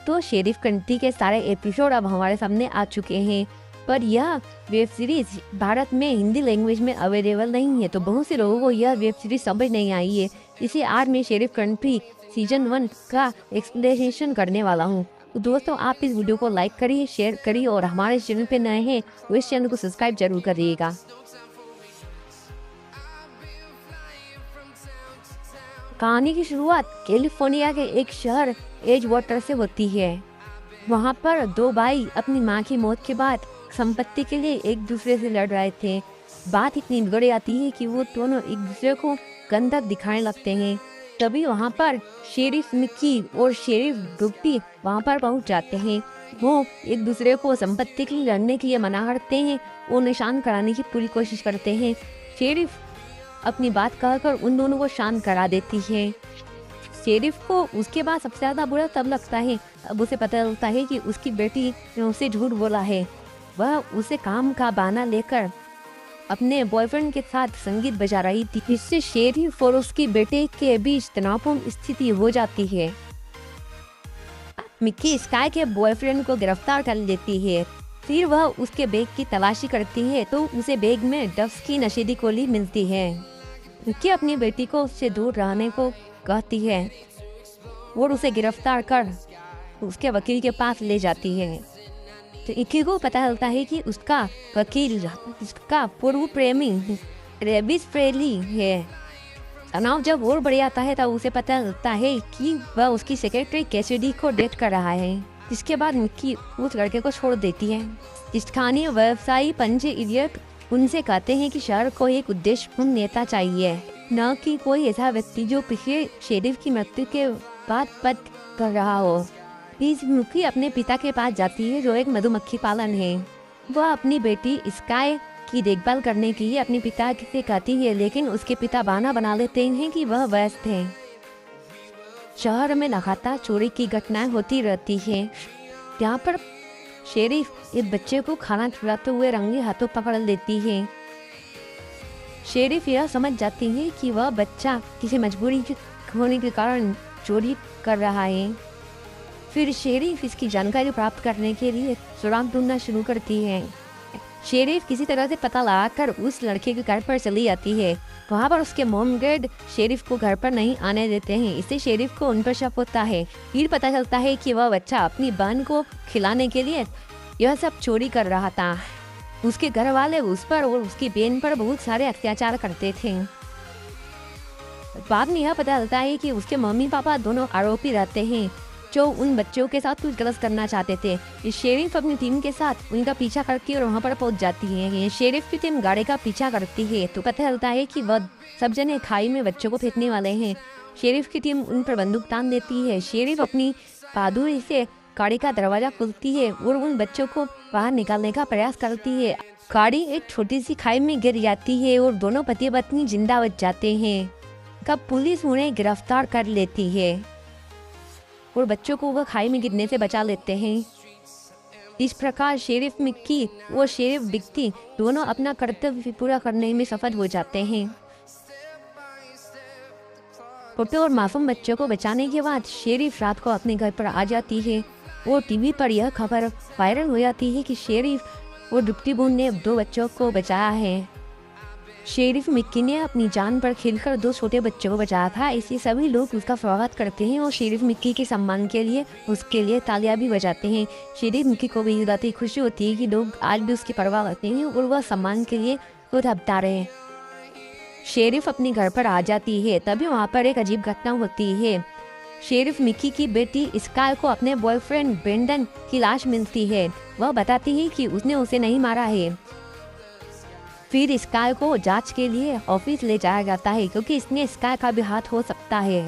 तो sheriff country के सारे एपिसोड अब हमारे सामने आ चुके हैं, पर यह वेब सीरीज भारत में हिंदी लैंग्वेज में अवेलेबल नहीं है, तो बहुत से लोगों को यह वेब सीरीज समझ नहीं आई है। इसे आज मैं शेरिफ कंट्री सीजन 1 का एक्सप्लेनेशन करने वाला हूँ। तो दोस्तों, आप इस वीडियो को लाइक करिए, शेयर करिए और हमारे चैनल पे नए हैं तो इस चैनल को सब्सक्राइब जरूर करिएगा। कहानी की शुरुआत कैलिफोर्निया के एक शहर एजवाटर से होती है। वहाँ पर दो भाई अपनी माँ की मौत के बाद संपत्ति के लिए एक दूसरे से लड़ रहे थे। बात इतनी बिगड़ जाती है कि वो दोनों एक दूसरे को गंदा दिखाने लगते हैं। तभी वहाँ पर शेरिफ मिक्की और शेरिफ डुप्टी वहाँ पर पहुँच जाते हैं। वो एक दूसरे को संपत्ति के लिए लड़ने के लिए मना करते हैं और निशान कराने की पूरी कोशिश करते हैं। शेरिफ अपनी बात कहकर उन दोनों को शांत करा देती है। शेरिफ को उसके बाद सबसे ज़्यादा बुरा तब लगता है, अब उसे पता चलता है कि उसकी बेटी ने उसे झूठ बोला है। वह उसे काम का बहाना लेकर अपने बॉयफ्रेंड के साथ संगीत बजा रही थी। इससे शेरिफ और उसकी बेटे के बीच तनावपूर्ण स्थिति हो जाती है। मिक्की स्काई के बॉयफ्रेंड को गिरफ्तार कर लेती है। फिर वह उसके बैग की तलाशी करती है तो उसे बैग में डफ्स की नशीली गोली मिलती है। मिक्की अपनी बेटी को उससे दूर रहने को कहती है और उसे गिरफ्तार कर उसके वकील के पास ले जाती है। तो मिक्की को पता चलता है कि उसका वकील उसका पूर्व प्रेमी रेबिस प्रेली है। तनाव जब और बढ़ जाता है तब उसे पता चलता है कि वह उसकी सेक्रेटरी कैसिडी को डेट कर रहा है। इसके बाद मिक्की उस लड़के को छोड़ देती है। स्थानीय व्यवसायी पंजे इडियट उनसे कहते हैं कि शहर को एक उद्देश्यपूर्ण नेता चाहिए, न कि कोई ऐसा व्यक्ति जो पिछले शेरिफ की मृत्यु के बाद पद कर रहा हो। इस मिक्की अपने पिता के पास जाती है जो एक मधुमक्खी पालन है। वह अपनी बेटी स्काई की देखभाल करने के लिए अपने पिता से कहती है, लेकिन उसके पिता बहाना बना लेते हैं कि वह व्यस्त है। शहर में लगातार चोरी की घटनाएं होती रहती हैं। यहाँ पर शेरिफ एक बच्चे को खाना खिलाते हुए रंगे हाथों पकड़ लेती है। शेरिफ यह समझ जाती है कि वह बच्चा किसी मजबूरी होने के कारण चोरी कर रहा है। फिर शेरिफ इसकी जानकारी प्राप्त करने के लिए सुराग ढूंढना शुरू करती है। शेरिफ किसी तरह से पता लगाकर उस लड़के के घर पर चली जाती है। वहाँ पर उसके मॉम डैड शेरिफ को घर पर नहीं आने देते हैं। इससे शेरिफ को उन पर शक होता है। फिर पता चलता है कि वह बच्चा अपनी बहन को खिलाने के लिए यह सब चोरी कर रहा था। उसके घर वाले उस पर और उसकी बहन पर बहुत सारे अत्याचार करते थे। बाद में यह पता चलता है कि उसके मम्मी पापा दोनों आरोपी रहते हैं जो उन बच्चों के साथ कुछ गलत करना चाहते थे। शेरिफ अपनी टीम के साथ उनका पीछा करती है और वहाँ पर पहुँच जाती है। शेरिफ की टीम गाड़ी का पीछा करती है तो पता चलता है कि वह सब जने खाई में बच्चों को फेंकने वाले हैं। शेरिफ की टीम उन पर बंदूक तान देती है। शेरिफ अपनी बहादुरी से गाड़ी का दरवाजा खोलती है और उन बच्चों को बाहर निकालने का प्रयास करती है। गाड़ी एक छोटी सी खाई में गिर जाती है और दोनों पति पत्नी जिंदा बच जाते हैं। तब पुलिस उन्हें गिरफ्तार कर लेती है और बच्चों को वह खाई में गिरने से बचा लेते हैं। इस प्रकार शेरिफ मिक्की और शेरिफ डिक्टी दोनों अपना कर्तव्य पूरा करने में सफल हो जाते हैं। छोटे और मासूम बच्चों को बचाने के बाद शेरिफ रात को अपने घर पर आ जाती है और टीवी पर यह खबर वायरल हो जाती है कि शेरिफ और डिक्टी बून ने 2 बच्चों को बचाया है। शेरिफ मिक्की ने अपनी जान पर खेलकर 2 छोटे बच्चों को बचाया था। इसलिए सभी लोग उसका स्वागत करते हैं और शेरिफ मिक्की के सम्मान के लिए उसके लिए तालियां भी बजाते हैं। शेरिफ मिक्की को भी ये खुशी होती है कि लोग आज भी उसकी परवाह करते हैं और वह सम्मान के लिए खुद हकदार है। शेरिफ अपने घर पर आ जाती है। तभी वहाँ पर एक अजीब घटना होती है। शेरिफ मिक्की की बेटी स्काई को अपने बॉयफ्रेंड ब्रेंडन की लाश मिलती है। वह बताती है कि उसने उसे नहीं मारा है। फिर स्काई को जांच के लिए ऑफिस ले जाया जाता है क्योंकि इसमें स्काई का भी हाथ हो सकता है।